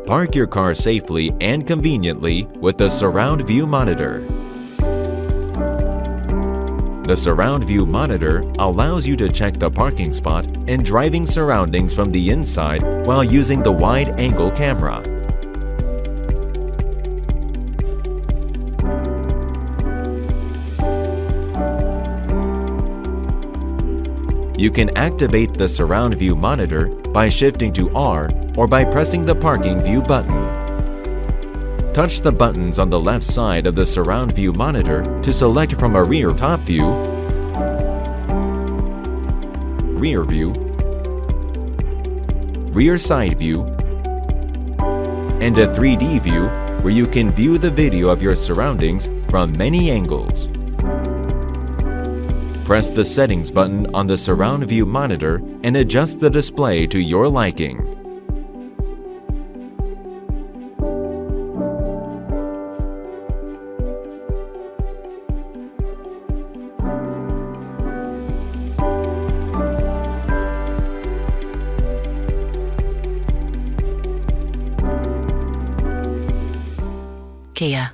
Park your car safely and conveniently with the Surround View Monitor. The Surround View Monitor allows you to check the parking spot and driving surroundings from the inside while using the wide-angle camera. You can activate the Surround View Monitor by shifting to R or by pressing the Parking View button. Touch the buttons on the left side of the Surround View Monitor to select from a rear top view, rear view, rear side view, and a 3D view where you can view the video of your surroundings from many angles. Press the Settings button on the Surround View Monitor and adjust the display to your liking. Kia,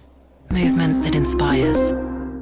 movement that inspires.